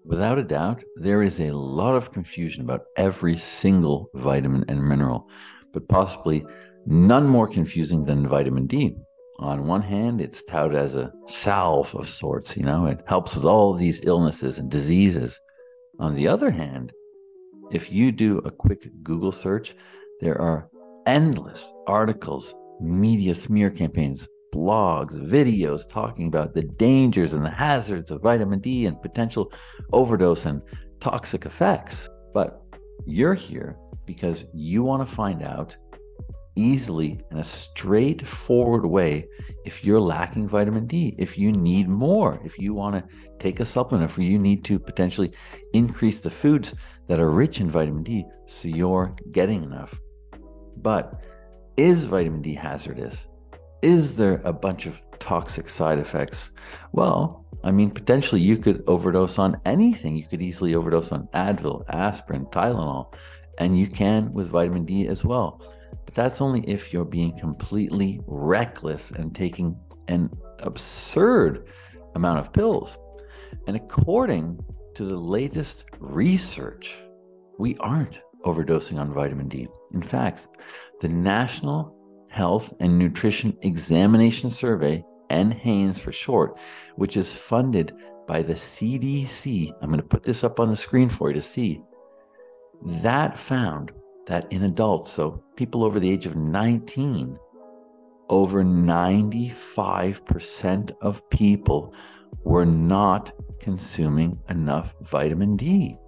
Without a doubt, there is a lot of confusion about every single vitamin and mineral, but possibly none more confusing than vitamin D. On one hand, it's touted as a salve of sorts, it helps with all these illnesses and diseases. On the other hand, if you do a quick Google search, there are endless articles, media smear campaigns, blogs, videos talking about the dangers and the hazards of vitamin D and potential overdose and toxic effects. But you're here because you want to find out easily in a straightforward way if you're lacking vitamin D, if you need more, if you want to take a supplement, if you need to potentially increase the foods that are rich in vitamin D so you're getting enough. But is vitamin D hazardous? Is there a bunch of toxic side effects? Well, potentially you could overdose on anything. You could easily overdose on Advil, aspirin, Tylenol, and you can with vitamin D as well. But that's only if you're being completely reckless and taking an absurd amount of pills. And according to the latest research, we aren't overdosing on vitamin D. In fact, the National Health and Nutrition Examination Survey, NHANES for short, which is funded by the CDC, I'm going to put this up on the screen for you to see, that found that in adults, so people over the age of 19, over 95% of people were not consuming enough vitamin D.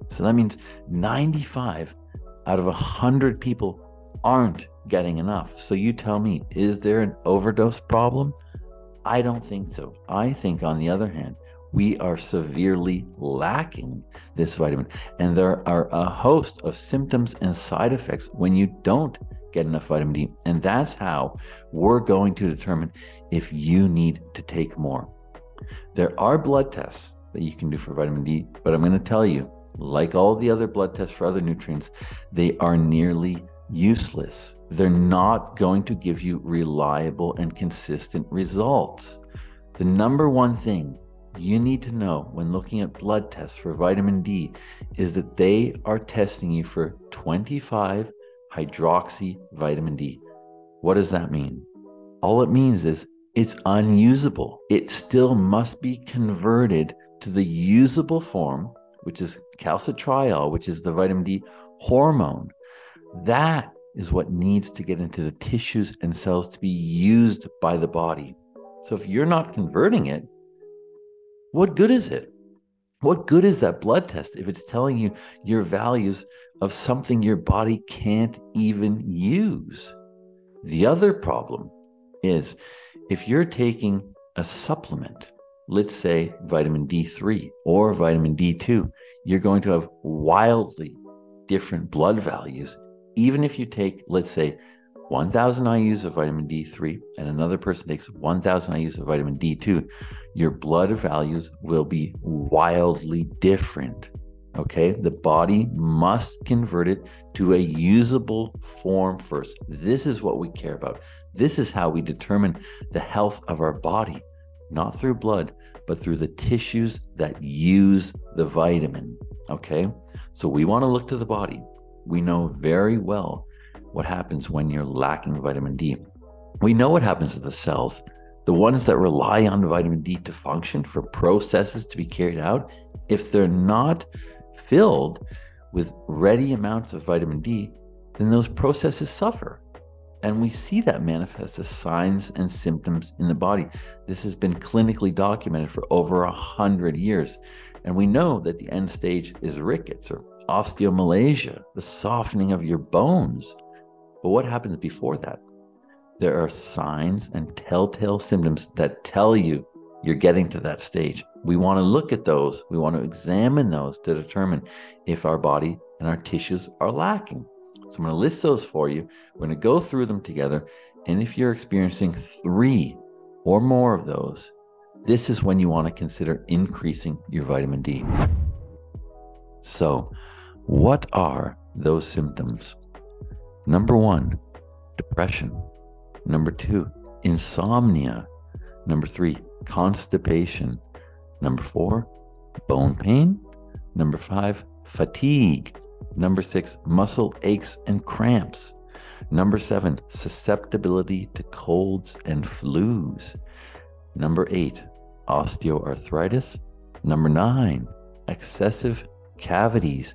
So that means 95 out of 100 people aren't getting enough. So you tell me, is there an overdose problem? I don't think so. I think, on the other hand, we are severely lacking this vitamin. And there are a host of symptoms and side effects when you don't get enough vitamin D. And that's how we're going to determine if you need to take more. There are blood tests that you can do for vitamin D, but I'm going to tell you, like all the other blood tests for other nutrients, they are nearly useless. They're not going to give you reliable and consistent results. The number one thing you need to know when looking at blood tests for vitamin D is that they are testing you for 25 hydroxy vitamin D. What does that mean? All it means is it's unusable. It still must be converted to the usable form, which is calcitriol, which is the vitamin D hormone. That is what needs to get into the tissues and cells to be used by the body. So if you're not converting it, what good is it? What good is that blood test if it's telling you your values of something your body can't even use? The other problem is if you're taking a supplement, let's say vitamin D3 or vitamin D2, you're going to have wildly different blood values. Even if you take, let's say, 1,000 IUs of vitamin D3 and another person takes 1,000 IUs of vitamin D2, your blood values will be wildly different. Okay, the body must convert it to a usable form first. This is what we care about. This is how we determine the health of our body, not through blood, but through the tissues that use the vitamin. Okay, so we want to look to the body. We know very well what happens when you're lacking vitamin D. We know what happens to the cells, the ones that rely on vitamin D to function, for processes to be carried out. If they're not filled with ready amounts of vitamin D, then those processes suffer. And we see that manifest as signs and symptoms in the body. This has been clinically documented for over 100 years. And we know that the end stage is rickets or osteomalacia, the softening of your bones. But what happens before that? There are signs and telltale symptoms that tell you you're getting to that stage. We want to look at those. We want to examine those to determine if our body and our tissues are lacking. So I'm going to list those for you. We're going to go through them together. And if you're experiencing 3 or more of those, this is when you want to consider increasing your vitamin D. So what are those symptoms? Number 1, depression. Number 2, insomnia. Number 3, constipation. Number 4, bone pain. Number 5, fatigue. Number 6, muscle aches and cramps. Number 7, susceptibility to colds and flus. Number 8, osteoarthritis. Number 9, excessive cavities.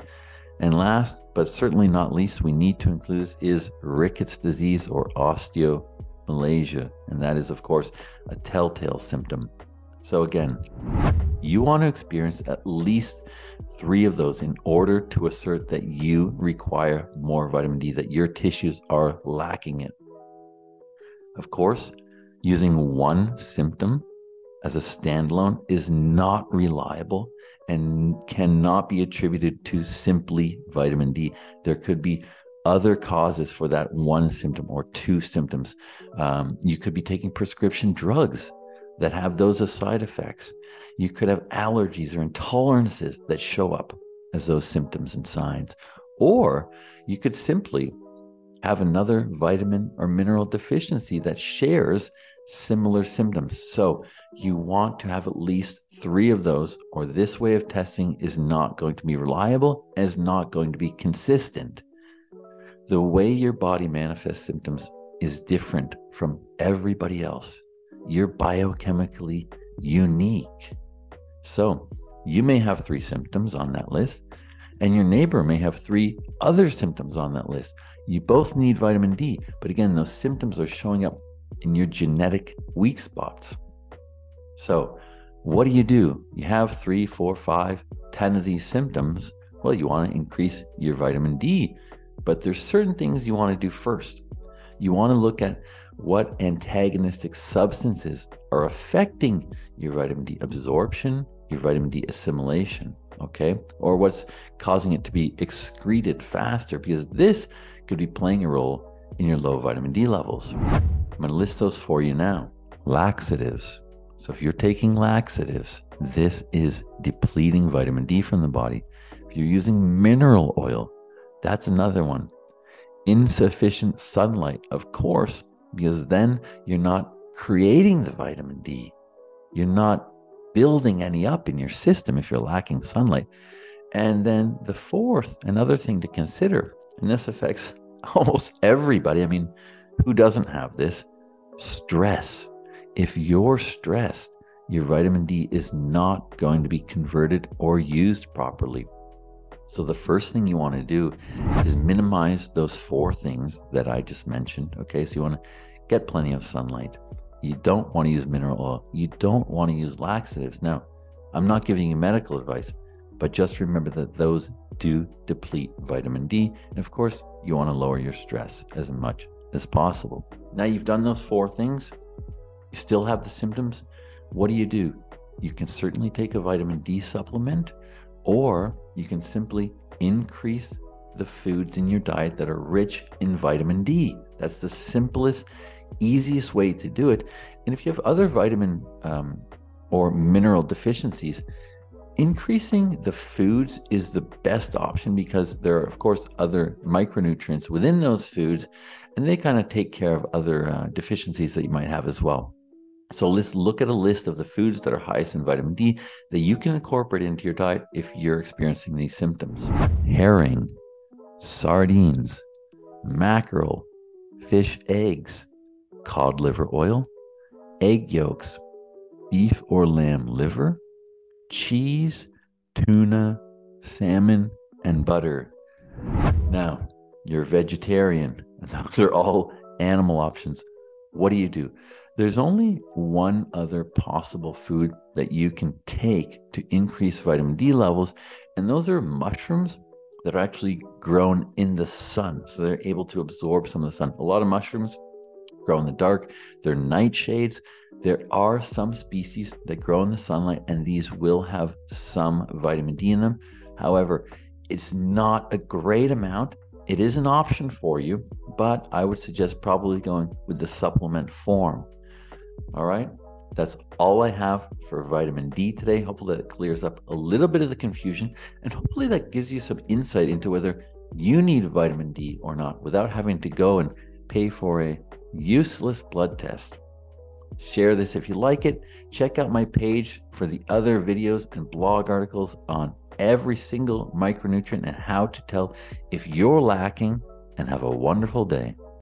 And last, but certainly not least, we need to include this is rickets disease or osteomalacia. And that is, of course, a telltale symptom. So again, you want to experience at least 3 of those in order to assert that you require more vitamin D, that your tissues are lacking it. Of course, using one symptom as a standalone is not reliable and cannot be attributed to simply vitamin D. There could be other causes for that one symptom or 2 symptoms. You could be taking prescription drugs that have those as side effects. You could have allergies or intolerances that show up as those symptoms and signs. Or you could simply have another vitamin or mineral deficiency that shares similar symptoms. So you want to have at least 3 of those, or this way of testing is not going to be reliable and is not going to be consistent. The way your body manifests symptoms is different from everybody else. You're biochemically unique. So you may have 3 symptoms on that list, and your neighbor may have 3 other symptoms on that list. You both need vitamin D, but again, those symptoms are showing up in your genetic weak spots. So what do? You have 3, 4, 5, 10 of these symptoms. Well, you want to increase your vitamin D, but there's certain things you want to do first. You want to look at what antagonistic substances are affecting your vitamin D absorption, your vitamin D assimilation, okay? Or what's causing it to be excreted faster, because this could be playing a role in your low vitamin D levels. I'm going to list those for you now. Laxatives. So if you're taking laxatives, this is depleting vitamin D from the body. If you're using mineral oil, that's another one. Insufficient sunlight, of course, because then you're not creating the vitamin D. You're not building any up in your system if you're lacking sunlight. And then the fourth, another thing to consider, and this affects almost everybody. I mean, who doesn't have this? Stress. If you're stressed, your vitamin D is not going to be converted or used properly. So the first thing you want to do is minimize those 4 things that I just mentioned. Okay, so you want to get plenty of sunlight. You don't want to use mineral oil. You don't want to use laxatives. Now, I'm not giving you medical advice, but just remember that those do deplete vitamin D. And of course, you want to lower your stress as much as possible. Now you've done those 4 things. You still have the symptoms. What do? You can certainly take a vitamin D supplement, or you can simply increase the foods in your diet that are rich in vitamin D. That's the simplest, easiest way to do it. And if you have other vitamin or mineral deficiencies, increasing the foods is the best option, because there are, of course, other micronutrients within those foods, and they kind of take care of other deficiencies that you might have as well. So let's look at a list of the foods that are highest in vitamin D that you can incorporate into your diet if you're experiencing these symptoms. Herring, sardines, mackerel, fish eggs, cod liver oil, egg yolks, beef or lamb liver, cheese, tuna, salmon, and butter. Now, you're vegetarian, and those are all animal options. What do? There's only one other possible food that you can take to increase vitamin D levels, and those are mushrooms that are actually grown in the sun. So they're able to absorb some of the sun. A lot of mushrooms grow in the dark. They're nightshades. There are some species that grow in the sunlight, and these will have some vitamin D in them. However, it's not a great amount. It is an option for you, but I would suggest probably going with the supplement form. All right, that's all I have for vitamin D today. Hopefully that clears up a little bit of the confusion, and hopefully that gives you some insight into whether you need vitamin D or not without having to go and pay for a useless blood test. Share this if you like it. Check out my page for the other videos and blog articles on every single micronutrient and how to tell if you're lacking, and have a wonderful day.